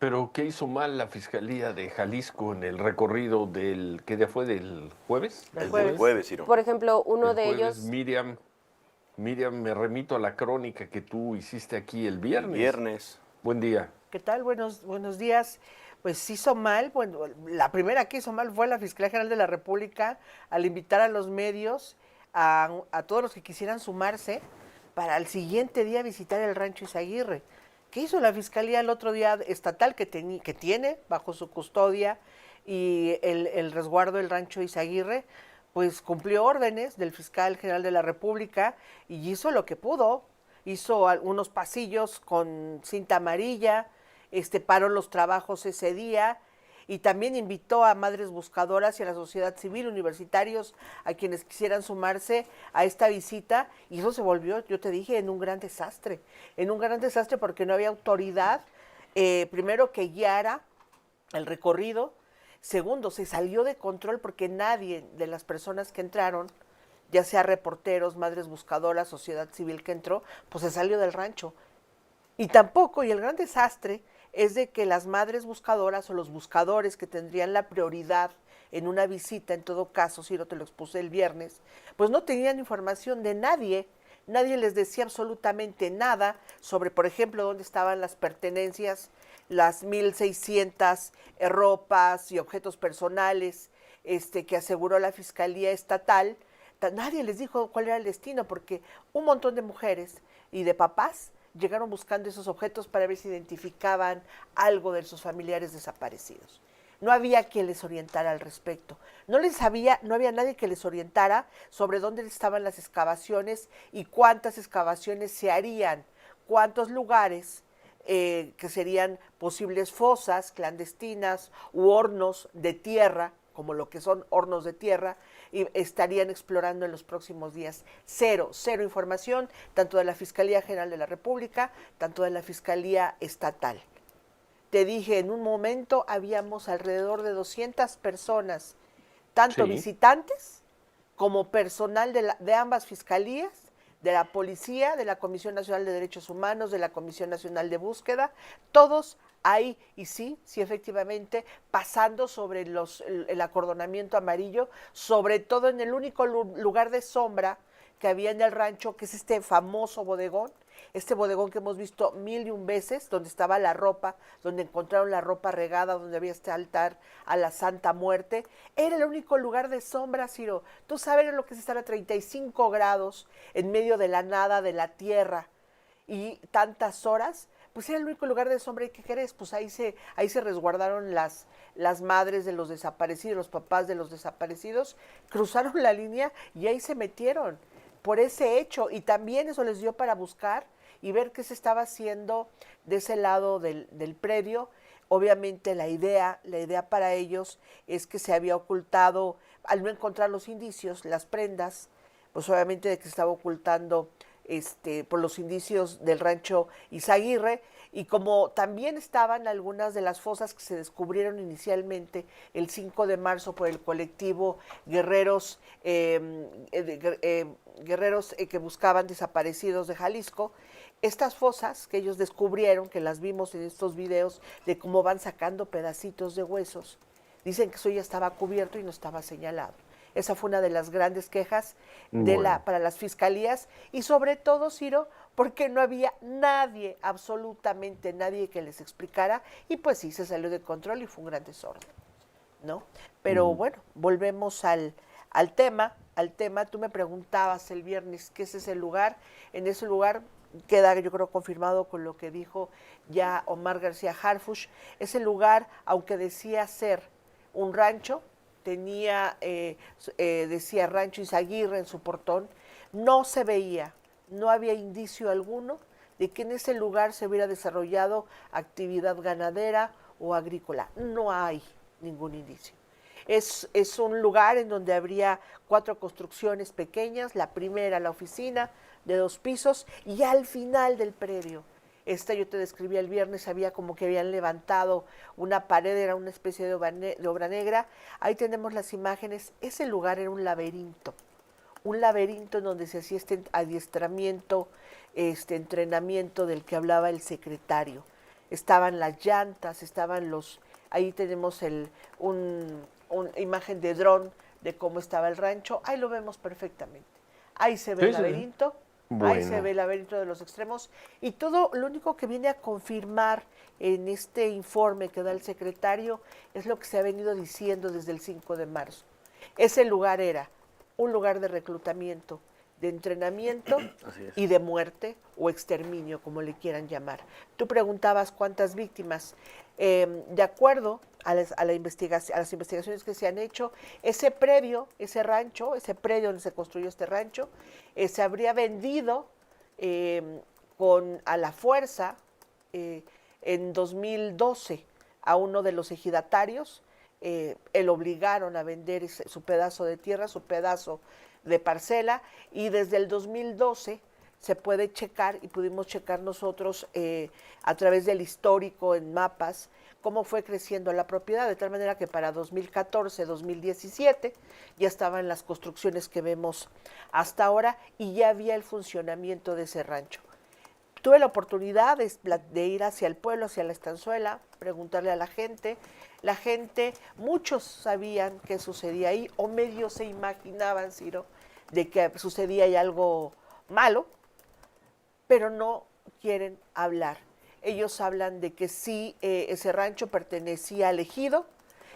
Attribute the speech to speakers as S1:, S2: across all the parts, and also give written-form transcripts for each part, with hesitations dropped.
S1: Pero ¿qué hizo mal la Fiscalía de Jalisco en el recorrido del, ¿qué día fue? ¿Del jueves?
S2: Del
S1: ¿El
S2: jueves.
S1: jueves?
S3: Ciro.
S2: Por ejemplo, uno
S1: El
S2: de
S1: jueves,
S2: ellos,
S1: Miriam, me remito a la crónica que tú hiciste aquí el
S3: El
S1: viernes.
S3: viernes.
S1: Buen día.
S4: ¿Qué tal? Buenos días. Pues hizo mal, bueno, la primera que hizo mal fue la Fiscalía General de la República al invitar a los medios, a todos los que quisieran sumarse, para el siguiente día visitar el rancho Izaguirre. ¿Qué hizo la Fiscalía el otro día estatal que tiene bajo su custodia y el resguardo del rancho Izaguirre? Pues cumplió órdenes del fiscal general de la República y hizo lo que pudo. Hizo algunos pasillos con cinta amarilla, paró los trabajos ese día y también invitó a madres buscadoras y a la sociedad civil, universitarios, a quienes quisieran sumarse a esta visita, y eso se volvió, yo te dije, en un gran desastre porque no había autoridad, primero que guiara el recorrido, segundo, se salió de control porque nadie de las personas que entraron, ya sea reporteros, madres buscadoras, sociedad civil que entró, pues se salió del rancho. Y tampoco, y el gran desastre es de que las madres buscadoras o los buscadores que tendrían la prioridad en una visita, en todo caso, si no te lo expuse el viernes, pues no tenían información de nadie. Nadie les decía absolutamente nada sobre, por ejemplo, dónde estaban las pertenencias, las 1,600 ropas y objetos personales que aseguró la Fiscalía Estatal. Nadie les dijo cuál era el destino, porque un montón de mujeres y de papás llegaron buscando esos objetos para ver si identificaban algo de sus familiares desaparecidos. No había quien les orientara al respecto. No había nadie que les orientara sobre dónde estaban las excavaciones y cuántas excavaciones se harían, cuántos lugares que serían posibles fosas clandestinas u hornos de tierra, como lo que son hornos de tierra, y estarían explorando en los próximos días. Cero información, tanto de la Fiscalía General de la República, tanto de la Fiscalía Estatal. Te dije, en un momento habíamos alrededor de 200 personas, tanto visitantes como personal de ambas fiscalías, de la policía, de la Comisión Nacional de Derechos Humanos, de la Comisión Nacional de Búsqueda, todos ahí, y sí, efectivamente, pasando sobre el acordonamiento amarillo, sobre todo en el único lugar de sombra que había en el rancho, que es este famoso bodegón, este bodegón que hemos visto 1,001 veces, donde estaba la ropa, donde encontraron la ropa regada, donde había este altar a la Santa Muerte. Era el único lugar de sombra, Ciro. Tú sabes lo que es estar a 35 grados en medio de la nada, de la tierra, y tantas horas. Pues era el único lugar de sombra. ¿Y qué querés? Pues ahí se resguardaron las madres de los desaparecidos, los papás de los desaparecidos, cruzaron la línea y ahí se metieron por ese hecho, y también eso les dio para buscar y ver qué se estaba haciendo de ese lado del predio. Obviamente la idea para ellos es que se había ocultado, al no encontrar los indicios, las prendas, pues obviamente de que se estaba ocultando por los indicios del rancho Izaguirre, y como también estaban algunas de las fosas que se descubrieron inicialmente el 5 de marzo por el colectivo Guerreros que buscaban desaparecidos de Jalisco, estas fosas que ellos descubrieron, que las vimos en estos videos de cómo van sacando pedacitos de huesos, dicen que eso ya estaba cubierto y no estaba señalado. Esa fue una de las grandes quejas para las fiscalías, y sobre todo, Ciro, porque no había nadie, absolutamente nadie que les explicara, y pues sí, se salió de control y fue un gran desorden, ¿no? Pero bueno, volvemos al tema. Tú me preguntabas el viernes qué es ese lugar. En ese lugar queda, yo creo, confirmado con lo que dijo ya Omar García Harfuch. Ese lugar, aunque decía ser un rancho, tenía, decía Rancho Izaguirre en su portón, no se veía, no había indicio alguno de que en ese lugar se hubiera desarrollado actividad ganadera o agrícola. No hay ningún indicio. Es un lugar en donde habría 4 construcciones pequeñas, la primera, la oficina, de 2 pisos, y al final del predio, yo te describí el viernes, había como que habían levantado una pared, era una especie de obra negra. Ahí tenemos las imágenes. Ese lugar era un laberinto en donde se hacía este adiestramiento, entrenamiento del que hablaba el secretario. estaban las llantas, ahí tenemos una imagen de dron de cómo estaba el rancho, ahí lo vemos perfectamente. Ahí se ve
S1: Sí,
S4: el
S1: sí.
S4: laberinto, ahí se
S1: Bueno,
S4: ve el laberinto de los extremos y todo lo único que viene a confirmar en este informe que da el secretario es lo que se ha venido diciendo desde el 5 de marzo. Ese lugar era un lugar de reclutamiento, de entrenamiento y de muerte o exterminio, como le quieran llamar. Tú preguntabas cuántas víctimas. De acuerdo a las investigaciones que se han hecho, ese predio, ese rancho, ese predio donde se construyó este rancho, se habría vendido a la fuerza en 2012 a uno de los ejidatarios. Él obligaron a vender su pedazo de tierra, su pedazo de parcela, y desde el 2012 se puede checar y pudimos checar nosotros a través del histórico en mapas cómo fue creciendo la propiedad, de tal manera que para 2014, 2017 ya estaban las construcciones que vemos hasta ahora y ya había el funcionamiento de ese rancho. Tuve la oportunidad de ir hacia el pueblo, hacia la estanzuela, preguntarle a la gente. La gente, muchos sabían qué sucedía ahí, o medio se imaginaban, Ciro, de que sucedía ahí algo malo, pero no quieren hablar. Ellos hablan de que sí, ese rancho pertenecía al ejido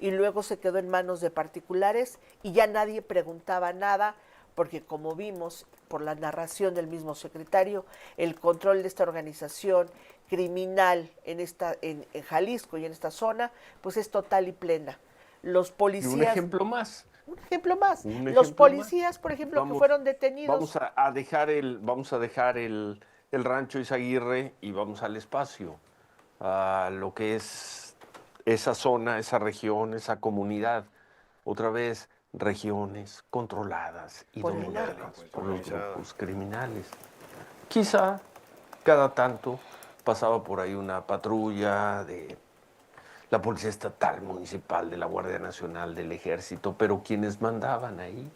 S4: y luego se quedó en manos de particulares y ya nadie preguntaba nada, porque como vimos por la narración del mismo secretario, el control de esta organización criminal en Jalisco y en esta zona, pues es total y plena. Los
S1: y un
S4: policías,
S1: ejemplo más,
S4: un ejemplo más,
S1: un
S4: los
S1: ejemplo más.
S4: policías, por ejemplo, que
S1: Vamos,
S4: fueron detenidos,
S1: vamos a dejar el rancho Izaguirre y vamos al espacio, a lo que es esa zona, esa región, esa comunidad. Otra vez, regiones controladas y
S4: por el
S1: dominadas
S4: narco.
S1: por los grupos criminales. Quizá cada tanto pasaba por ahí una patrulla de la Policía Estatal Municipal, de la Guardia Nacional, del Ejército, pero quienes mandaban ahí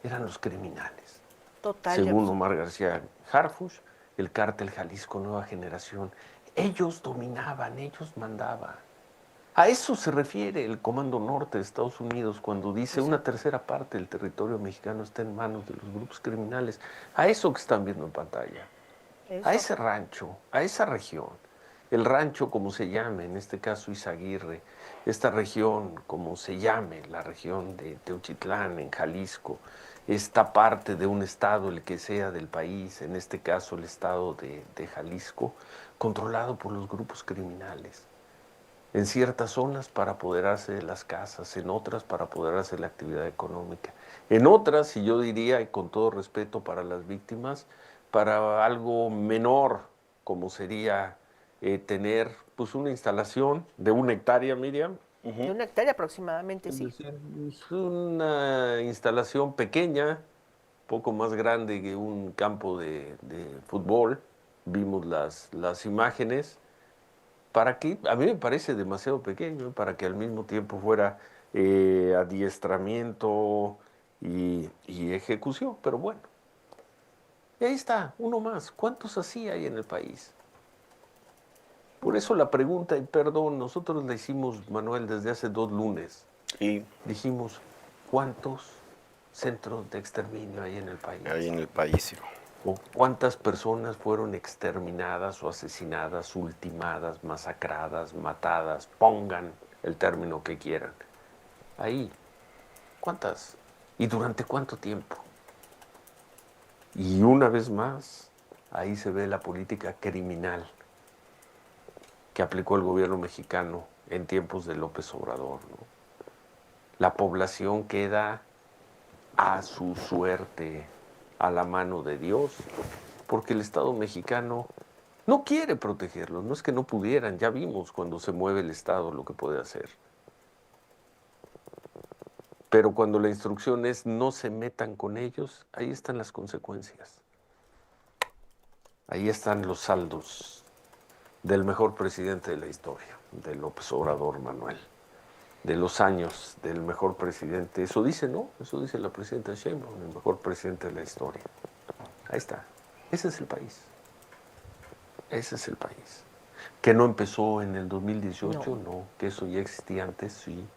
S1: eran los criminales.
S4: Total y
S1: Según
S4: absoluto.
S1: Omar García Harfuch, el cártel Jalisco Nueva Generación, ellos dominaban, ellos mandaban. A eso se refiere el Comando Norte de Estados Unidos cuando dice una tercera parte del territorio mexicano está en manos de los grupos criminales. A eso que están viendo en pantalla, a
S4: Eso.
S1: ese rancho, a esa región. El rancho como se llame, en este caso Izaguirre, esta región como se llame, la región de Teuchitlán, en Jalisco, esta parte de un estado, el que sea del país, en este caso el estado de Jalisco, controlado por los grupos criminales. En ciertas zonas para apoderarse de las casas, en otras para apoderarse de la actividad económica, en otras, y yo diría, y con todo respeto para las víctimas, para algo menor, como sería tener pues una instalación de 1 hectárea, Miriam,
S4: De una hectárea aproximadamente,
S1: es
S4: sí.
S1: decir, es una instalación pequeña, poco más grande que un campo de fútbol. Vimos las imágenes para que, a mí me parece demasiado pequeño, para que al mismo tiempo fuera adiestramiento y ejecución, pero bueno. Y ahí está, uno más. ¿Cuántos así hay en el país? Por eso la pregunta, y perdón, nosotros la hicimos, Manuel, desde hace 2 lunes.
S2: Y
S1: Dijimos, ¿cuántos centros de exterminio hay en el país?
S2: ahí en el país.
S1: ¿O cuántas personas fueron exterminadas o asesinadas, ultimadas, masacradas, matadas? Pongan el término que quieran. Ahí, ¿cuántas? ¿Y durante cuánto tiempo? Y una vez más, ahí se ve la política criminal que aplicó el gobierno mexicano en tiempos de López Obrador, ¿no? La población queda a su suerte, a la mano de Dios, porque el Estado mexicano no quiere protegerlos, no es que no pudieran, ya vimos cuando se mueve el Estado lo que puede hacer. Pero cuando la instrucción es no se metan con ellos, ahí están las consecuencias. Ahí están los saldos del mejor presidente de la historia, de López Obrador Manuel, de los años del mejor presidente. Eso dice, ¿no? Eso dice la presidenta Sheinbaum, el mejor presidente de la historia. Ahí está. Ese es el país. Ese es el país. Que no empezó en el 2018, no, que eso ya existía antes, sí.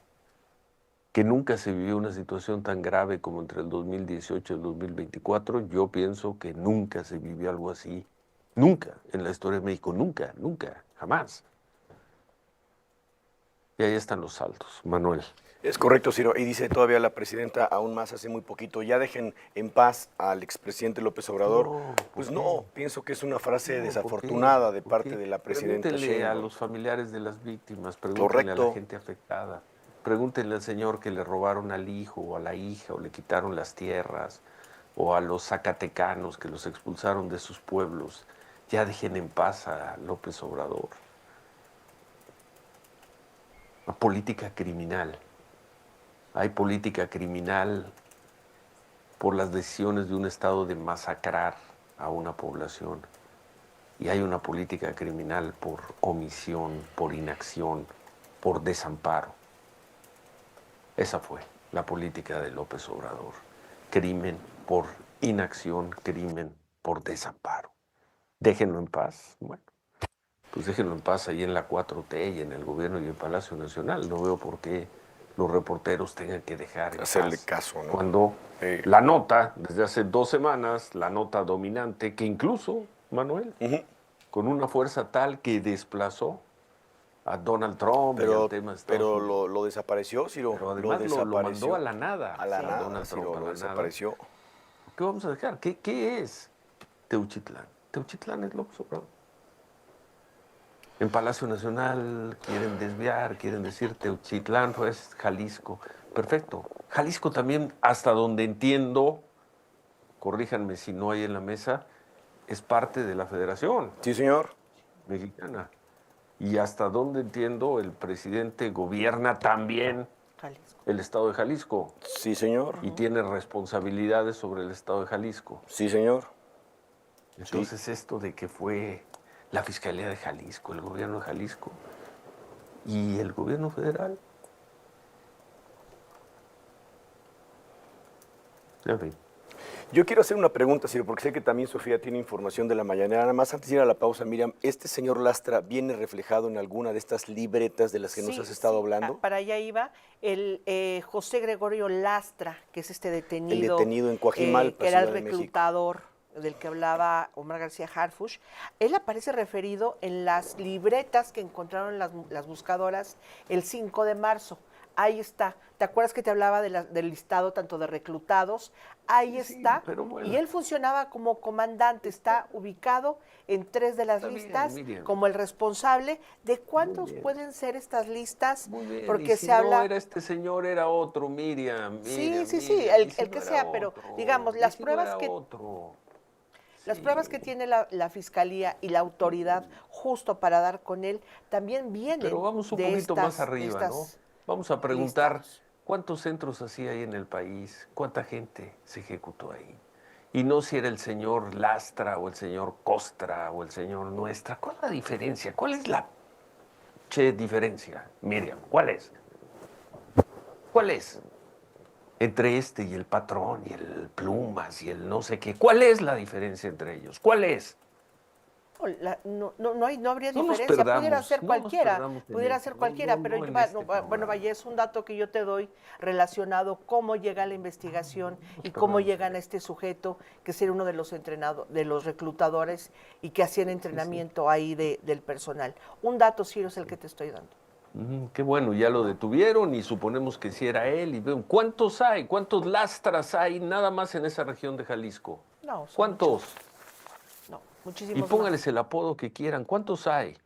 S1: Que nunca se vivió una situación tan grave como entre el 2018 y el 2024, yo pienso que nunca se vivió algo así. Nunca, en la historia de México, nunca, nunca, jamás. Y ahí están los saltos, Manuel.
S2: Es correcto, Ciro. Y dice todavía la presidenta, aún más hace muy poquito, ya dejen en paz al expresidente López Obrador.
S1: No,
S2: pues
S1: ¿por
S2: no,
S1: qué?
S2: pienso que es una frase
S1: No,
S2: desafortunada de
S1: ¿por
S2: parte
S1: qué?
S2: de la presidenta
S1: Pregúntenle a
S2: Sheinbaum.
S1: los familiares de las víctimas, pregúntenle a la
S2: Correcto.
S1: gente afectada, pregúntenle al señor que le robaron al hijo o a la hija o le quitaron las tierras, o a los zacatecanos que los expulsaron de sus pueblos. Ya dejen en paz a López Obrador. Una política criminal. Hay política criminal por las decisiones de un Estado de masacrar a una población. Y hay una política criminal por omisión, por inacción, por desamparo. Esa fue la política de López Obrador. Crimen por inacción, crimen por desamparo. Déjenlo en paz. Bueno, pues déjenlo en paz ahí en la 4T y en el gobierno y en Palacio Nacional. No veo por qué los reporteros tengan que dejar en
S2: Hacerle
S1: paz
S2: caso, ¿no?
S1: cuando la nota, desde hace 2 semanas, la nota dominante, que incluso, Manuel, con una fuerza tal que desplazó a Donald Trump y al tema de Estados
S2: pero
S1: Unidos.
S2: lo desapareció, Ciro.
S1: Pero además lo mandó a la nada.
S2: A la
S1: Sí.
S2: nada,
S1: Donald Trump
S2: Ciro,
S1: a
S2: lo
S1: la nada.
S2: desapareció.
S1: ¿Qué vamos a dejar? ¿Qué es Teuchitlán? Teuchitlán es López Obrador. En Palacio Nacional quieren desviar, quieren decir Teuchitlán, pues Jalisco. Perfecto. Jalisco también, hasta donde entiendo, corríjanme si no hay en la mesa, es parte de la Federación
S2: Sí, señor.
S1: Mexicana. Y hasta donde entiendo, el presidente gobierna también
S4: Jalisco.
S1: el Estado de Jalisco
S2: Sí, señor.
S1: y tiene responsabilidades sobre el Estado de Jalisco.
S2: Sí, señor.
S1: Entonces esto de que fue la Fiscalía de Jalisco, el gobierno de Jalisco y el gobierno federal. En fin.
S2: Yo quiero hacer una pregunta, Ciro, porque sé que también Sofía tiene información de la mañanera. Nada más antes de ir a la pausa, Miriam, ¿este señor Lastra viene reflejado en alguna de estas libretas de las que nos has estado hablando?
S4: Para allá iba el José Gregorio Lastra, que es este detenido.
S2: El detenido en Coajimalpa,
S4: que era el
S2: Ciudad de México.
S4: reclutador del que hablaba Omar García Harfuch. Él aparece referido en las libretas que encontraron las buscadoras el 5 de marzo. Ahí está. ¿Te acuerdas que te hablaba del listado tanto de reclutados? Ahí
S1: Sí,
S4: está.
S1: pero bueno.
S4: Y él funcionaba como comandante. Está ubicado en 3 de las
S1: Está bien,
S4: listas
S1: Miriam.
S4: como el responsable. ¿De cuántos
S1: bien.
S4: pueden ser estas listas?
S1: Muy bien.
S4: Porque
S1: y si
S4: se habla...
S1: no era este señor, era otro, Miriam.
S4: Sí, sí,
S1: Miriam,
S4: el
S1: y si
S4: que
S1: no
S4: sea,
S1: era
S4: pero
S1: otro,
S4: digamos,
S1: y
S4: las
S1: si no
S4: pruebas
S1: era
S4: que...
S1: otro.
S4: Las
S1: Sí.
S4: pruebas que tiene la Fiscalía y la autoridad justo para dar con él también vienen
S1: Pero vamos un
S4: de
S1: poquito
S4: estas,
S1: más
S4: de
S1: arriba, ¿no?
S4: estas
S1: Vamos a preguntar
S4: listados.
S1: cuántos centros así hay en el país, cuánta gente se ejecutó ahí. Y no si era el señor Lastra o el señor Costra o el señor Nuestra. ¿Cuál es la diferencia? ¿Cuál es la diferencia, Miriam? ¿Cuál es? ¿Cuál es? Entre este y el patrón y el plumas y el no sé qué. ¿Cuál es la diferencia entre ellos? ¿Cuál es?
S4: No habría
S1: No nos
S4: diferencia, pudiera
S1: perdamos,
S4: ser
S1: no nos
S4: cualquiera,
S1: perdamos en
S4: pudiera
S1: eso,
S4: ser
S1: no,
S4: cualquiera,
S1: no,
S4: pero
S1: no en
S4: va-
S1: este
S4: bueno,
S1: programa.
S4: vaya, es un dato que yo te doy relacionado cómo llega la investigación y cómo
S1: perdamos
S4: llegan
S1: en
S4: a este sujeto que era uno de los de los reclutadores y que hacían entrenamiento ahí del personal. Un dato, Ciro, es el que te estoy dando.
S1: Qué bueno, ya lo detuvieron y suponemos que sí era él. Y veo, ¿cuántos hay? ¿Cuántos Lastras hay nada más en esa región de Jalisco?
S4: No, son
S1: ¿Cuántos?
S4: muchos. No,
S1: Y
S4: muchísimos
S1: póngales
S4: más.
S1: el apodo que quieran. ¿Cuántos hay?